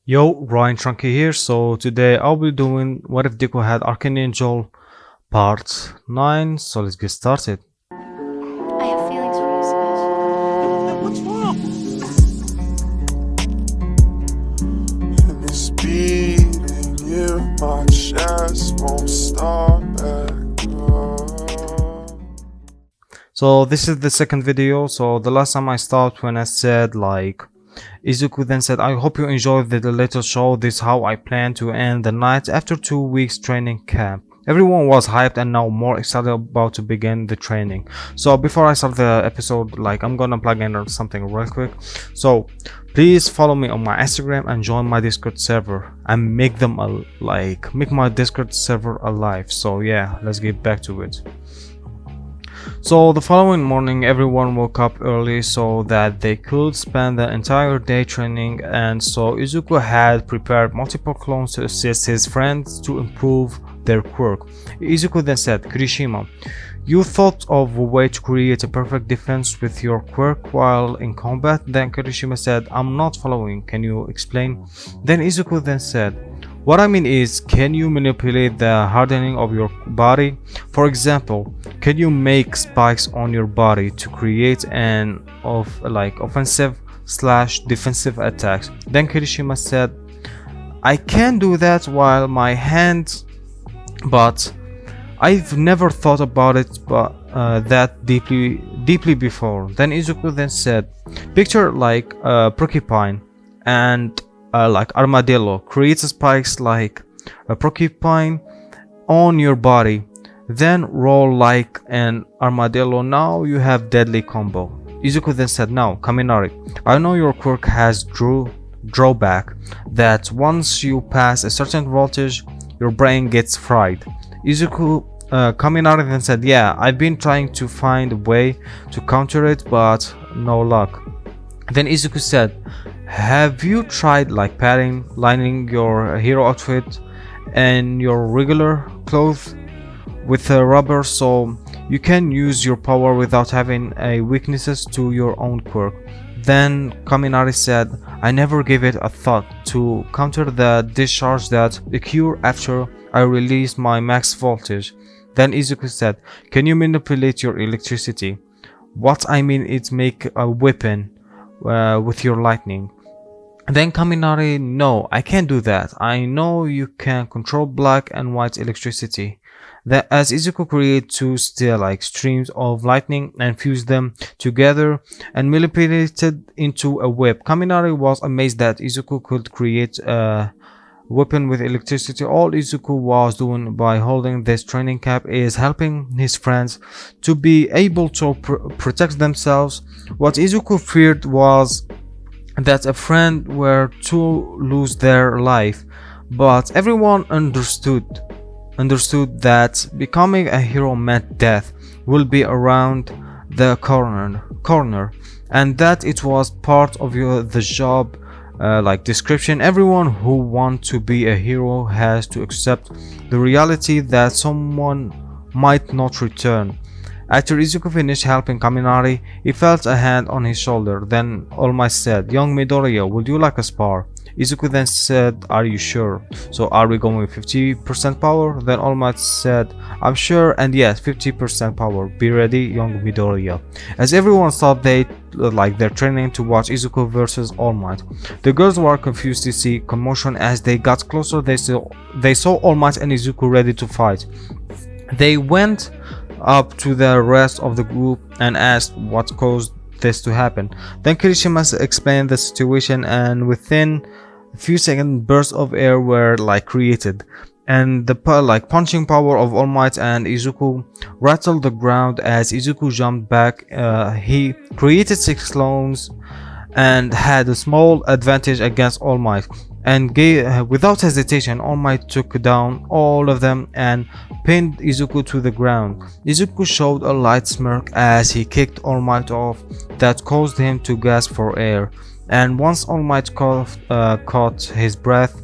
Yo, Ryan Trunky here. So today I'll be doing What If Deku Had Archangel Part 9. So let's get started. I have feelings for you, Smash. What's wrong? And it's beating in my chest, won't stop back up. So this is the second video. So the last time I stopped when I said Izuku then said, I hope you enjoyed the little show. This is how I plan to end the night after 2 weeks training camp. Everyone was hyped and now more excited about to begin the training. So before I start the episode, I'm gonna plug in something real quick. So please follow me on my Instagram and join my Discord server and make my Discord server alive. So yeah, let's get back to it. So the following morning everyone woke up early so that they could spend the entire day training, and so Izuku had prepared multiple clones to assist his friends to improve their quirk. Izuku then said, Kirishima, you thought of a way to create a perfect defense with your quirk while in combat? Then Kirishima said, I'm not following, can you explain? Then Izuku then said, what I mean is, can you manipulate the hardening of your body? For example, can you make spikes on your body to create an offensive / defensive attacks? Then Kirishima said, I can do that while my hands, but I've never thought about it that deeply before. Then Izuku then said, picture a porcupine and armadillo creates spikes like a porcupine on your body, then roll like an armadillo. Now you have deadly combo. Izuku then said, now Kaminari, I know your quirk has drawback that once you pass a certain voltage your brain gets fried. Kaminari then said, yeah, I've been trying to find a way to counter it but no luck. Then Izuku said, have you tried lining your hero outfit and your regular clothes with rubber so you can use your power without having a weaknesses to your own quirk? Then Kaminari said, I never gave it a thought to counter the discharge that occur after I release my max voltage. Then Izuku said, can you manipulate your electricity? What I mean is make a weapon with your lightning. Then Kaminari, no, I can't do that. I know you can control black and white electricity. That as Izuku created two streams of lightning and fused them together and manipulated into a whip. Kaminari was amazed that Izuku could create a weapon with electricity. All Izuku was doing by holding this training camp is helping his friends to be able to protect themselves. What Izuku feared was that a friend were to lose their life, but everyone understood that becoming a hero meant death will be around the corner, and that it was part of the job description. Everyone who wants to be a hero has to accept the reality that someone might not return. After Izuku finished helping Kaminari, he felt a hand on his shoulder. Then All Might said, young Midoriya, would you like a spar? Izuku then said, are you sure? So are we going with 50% power? Then All Might said, I'm sure, and yes, 50% power. Be ready, young Midoriya. As everyone thought they're training to watch Izuku versus All Might. The girls were confused to see commotion. As they got closer, they saw All Might and Izuku ready to fight. They went up to the rest of the group and asked what caused this to happen. Then Kirishima explained the situation, and within a few seconds bursts of air were created, and the punching power of All Might and Izuku rattled the ground. As Izuku jumped back, he created 6 clones and had a small advantage against All Might, and without hesitation All Might took down all of them and pinned Izuku to the ground. Izuku showed a light smirk as he kicked All Might off that caused him to gasp for air, and once All Might caught his breath,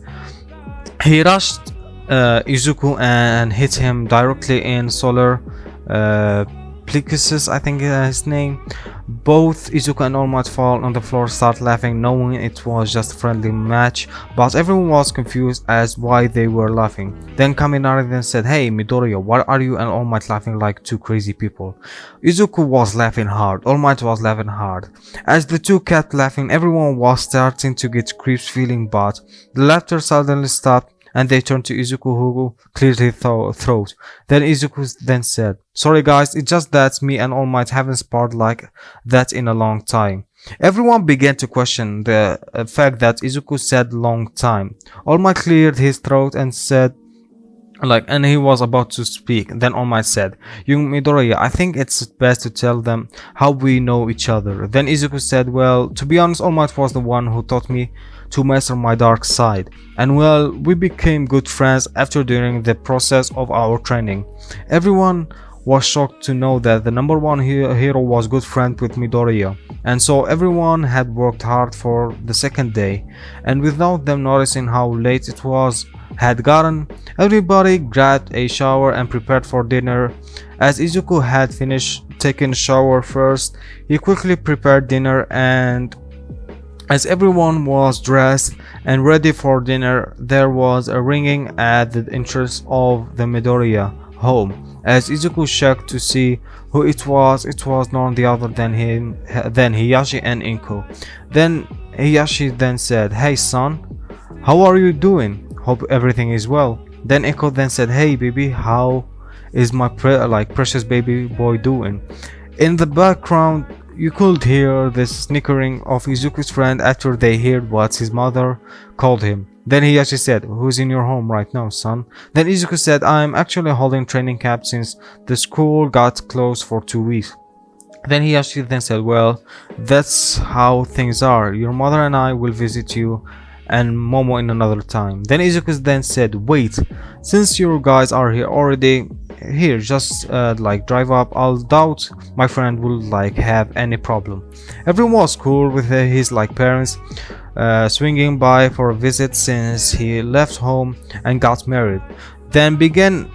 he rushed Izuku and hit him directly in solar plexus, I think his name. Both Izuku and All Might fall on the floor, start laughing, knowing it was just a friendly match, but everyone was confused as why they were laughing. Then Kaminari then said, "Hey Midoriya, why are you and All Might laughing like two crazy people?" Izuku was laughing hard, All Might was laughing hard. As the two kept laughing, everyone was starting to get creeps feeling, but the laughter suddenly stopped and they turned to Izuku, who cleared his throat. Then Izuku then said, "Sorry guys, it's just that me and All Might haven't sparred like that in a long time." Everyone began to question the fact that Izuku said long time. All Might cleared his throat and said, and he was about to speak. Then All Might said, "Young Midoriya, I think it's best to tell them how we know each other." Then Izuku said, "Well, to be honest, All Might was the one who taught me to master my dark side, and well, we became good friends after during the process of our training." Everyone was shocked to know that the number one hero was good friend with Midoriya, and so everyone had worked hard for the second day, and without them noticing how late it had gotten, everybody grabbed a shower and prepared for dinner. As Izuku had finished taking a shower first, he quickly prepared dinner, and as everyone was dressed and ready for dinner, there was a ringing at the entrance of the Midoriya home. As Izuku checked to see who it was none other than Hiyashi and Inko. Then Hiyashi then said, "Hey son, how are you doing? Hope everything is well." Then Inko then said, "Hey baby, how is my precious baby boy doing?" In the background, you could hear the snickering of Izuku's friend after they heard what his mother called him. Then Hiyashi said, "Who's in your home right now, son?" Then Izuku said, "I'm actually holding training camp since the school got closed for 2 weeks." Then Hiyashi then said, "Well, that's how things are. Your mother and I will visit you and Momo in another time." Then Izuku then said, "Wait, since you guys are here already, here, just drive up. I'll doubt my friend will have any problem." Everyone was cool with his parents swinging by for a visit since he left home and got married. Then began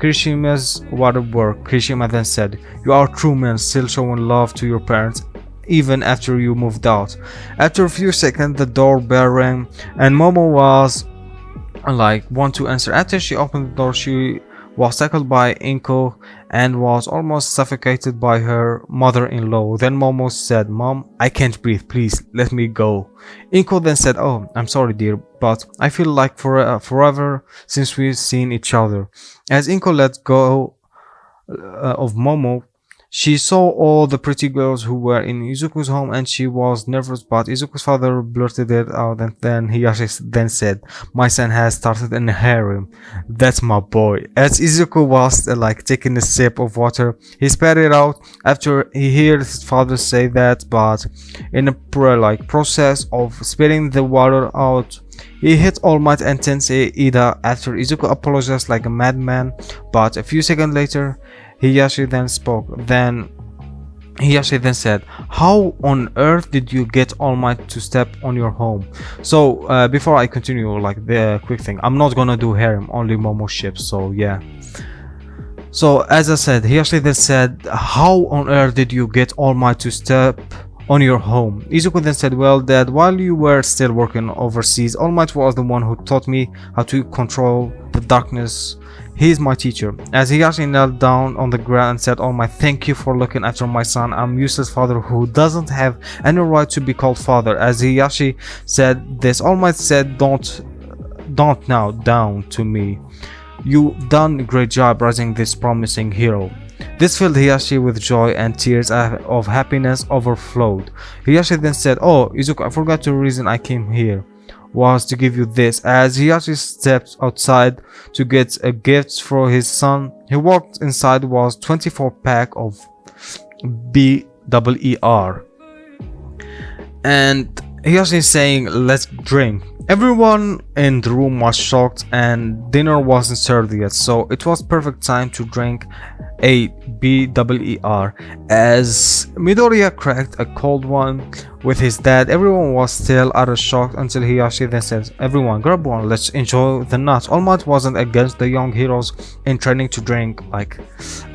Kirishima's water work. Kirishima then said, "You are true men, still showing love to your parents even after you moved out." After a few seconds, the doorbell rang and Momo was want to answer. After she opened the door, she was tackled by Inko and was almost suffocated by her mother-in-law. Then Momo said, "Mom, I can't breathe, please let me go." Inko then said, "Oh, I'm sorry dear, but I feel like forever since we've seen each other." As Inko let go of Momo, she saw all the pretty girls who were in Izuku's home and she was nervous, but Izuku's father blurted it out, and then Hiyashi then said, "My son has started in a harem. That's my boy." As Izuku was taking a sip of water, he spat it out after he heard his father say that, but in a process of spitting the water out, he hit All Might and Tensei Ida after Izuku apologized like a madman. But a few seconds later, Hiyashi then spoke. Then Hiyashi then said, "How on earth did you get All Might to step on your home?" So before I continue, the quick thing, I'm not gonna do harem, only Momo ships, so yeah. So as I said, Hiyashi then said, "How on earth did you get All Might to step on your home?" Izuku then said, "Well, Dad, while you were still working overseas, All Might was the one who taught me how to control the darkness. He is my teacher." As Hiyashi knelt down on the ground and said, "All Might, thank you for looking after my son. I'm useless father who doesn't have any right to be called father." As Hiyashi said this, All Might said, Don't now down to me. You've done a great job raising this promising hero." This filled Hiyashi with joy and tears of happiness overflowed. Hiyashi then said, "Oh, Izuku, I forgot the reason I came here was to give you this." As Hiyashi stepped outside to get a gift for his son, he walked inside was 24 pack of bnha. And Hiyashi is saying, "Let's drink." Everyone in the room was shocked and dinner wasn't served yet, so it was perfect time to drink a bnha. As Midoriya cracked a cold one with his dad, everyone was still out of shock until Hiyashi then said, "Everyone grab one, let's enjoy the night." All Might wasn't against the young heroes in training to drink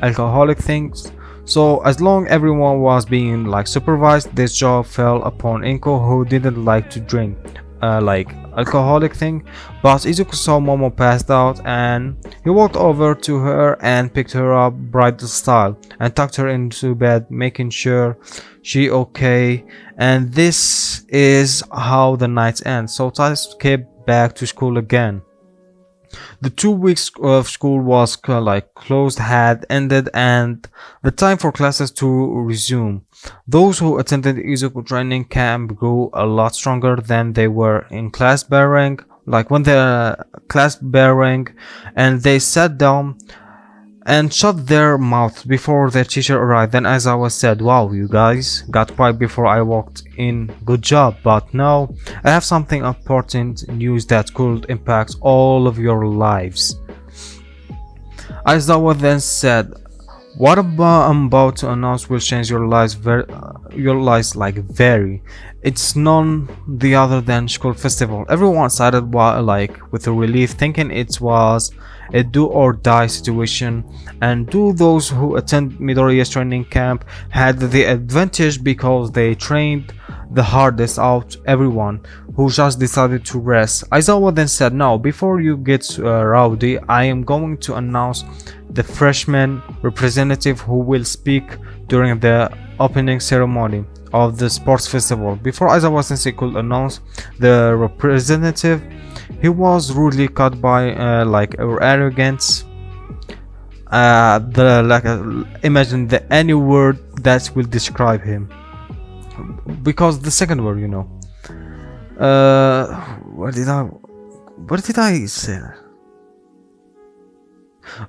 alcoholic things, So as long everyone was being like supervised, this job fell upon Inko, who didn't like to drink, like alcoholic thing. But Izuku saw Momo passed out, and he walked over to her and picked her up bridal style and tucked her into bed, making sure she okay. And this is how the night ends. So Titus came back to school again. The 2 weeks of school was like closed had ended, and the time for classes to resume. Those who attended Izuku training camp grew a lot stronger than they were in class bearing, like when the class bearing, and they sat down and shut their mouths before their teacher arrived. Then Aizawa said, "Wow, you guys got quiet before I walked in. Good job. But now I have something important news that could impact all of your lives." Aizawa then said, "What I'm about to announce will change your lives very. It's none the other than school festival." Everyone sided with a relief, thinking it was a do or die situation, and those who attend Midoriya's training camp had the advantage because they trained the hardest out everyone who just decided to rest. Aizawa then said, "Now, before you get rowdy, I am going to announce the freshman representative who will speak during the opening ceremony of the sports festival." Before Aizawa Sensei could announce the representative, he was rudely cut by arrogance. Imagine any word that will describe him, because the second word, where did I say?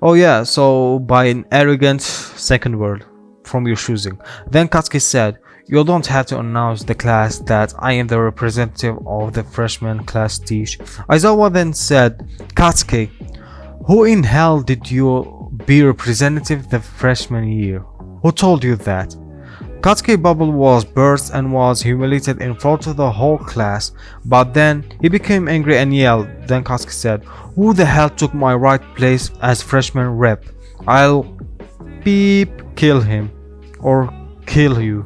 Oh yeah, so by an arrogant second word from your choosing. Then Katsuki said, "You don't have to announce the class that I am the representative of the freshman class teach." Aizawa then said, "Katsuki, who in hell did you be representative the freshman year? Who told you that?" Katsuki's bubble was burst and was humiliated in front of the whole class, but then he became angry and yelled. Then Katsuki said, "Who the hell took my right place as freshman rep? I'll kill him or kill you."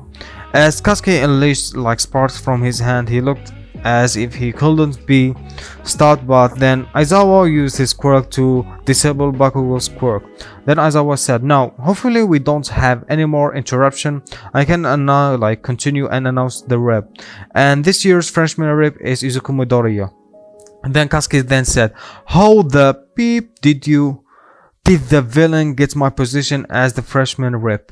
As Katsuki unleashed sparks from his hand, he looked as if he couldn't be stopped, but then Aizawa used his quirk to disable Bakugo's quirk. Then Aizawa said, "Now, hopefully we don't have any more interruption. I can now continue and announce the rep. And this year's freshman rep is Izuku Midoriya." And then Katsuki then said, "How the did the villain get my position as the freshman rep?"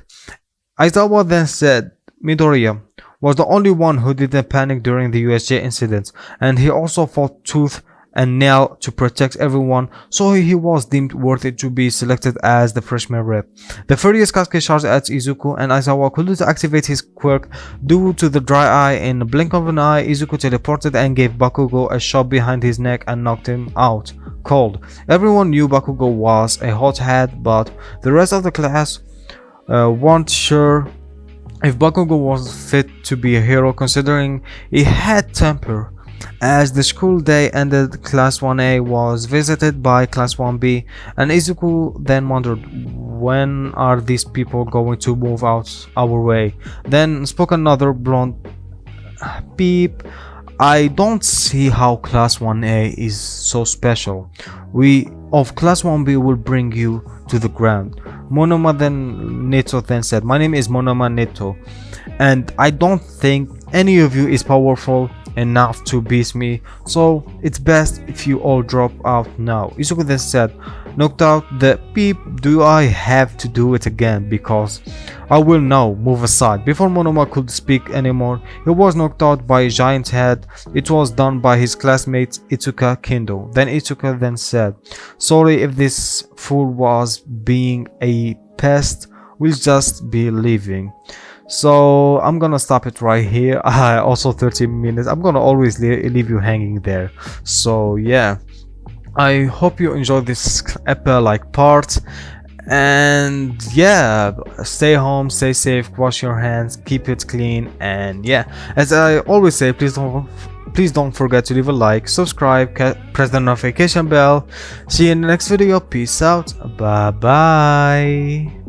Aizawa then said, "Midoriya was the only one who didn't panic during the USJ incident, and he also fought tooth and nail to protect everyone, so he was deemed worthy to be selected as the freshman rep." The furious Katsuki charged at Izuku, and Aizawa couldn't activate his quirk due to the dry eye. In a blink of an eye, Izuku teleported and gave Bakugo a shot behind his neck and knocked him out cold. Everyone knew Bakugo was a hothead, but the rest of the class weren't sure if Bakugo was fit to be a hero, considering he had temper. As the school day ended, Class 1A was visited by Class 1B, and Izuku then wondered, when are these people going to move out our way? Then spoke another blonde, "I don't see how Class 1A is so special. We of Class 1B will bring you to the ground." Monoma then Neto then said, "My name is Monoma Neto, and I don't think any of you is powerful enough to beat me, so it's best if you all drop out now." Izuku then said, "Knocked out the do I have to do it again? Because I will now move aside." Before Monoma could speak anymore, he was knocked out by a giant head. It was done by his classmate Itsuka Kendo. Then Itsuka then said, "Sorry if this fool was being a pest, we'll just be leaving." So I'm gonna stop it right here. Also 30 minutes. I'm gonna always leave you hanging there. So yeah, I hope you enjoyed this part, and yeah, stay home, stay safe, wash your hands, keep it clean, and yeah, as I always say, please don't forget to leave a like, subscribe, press the notification bell. See you in the next video. Peace out. Bye bye.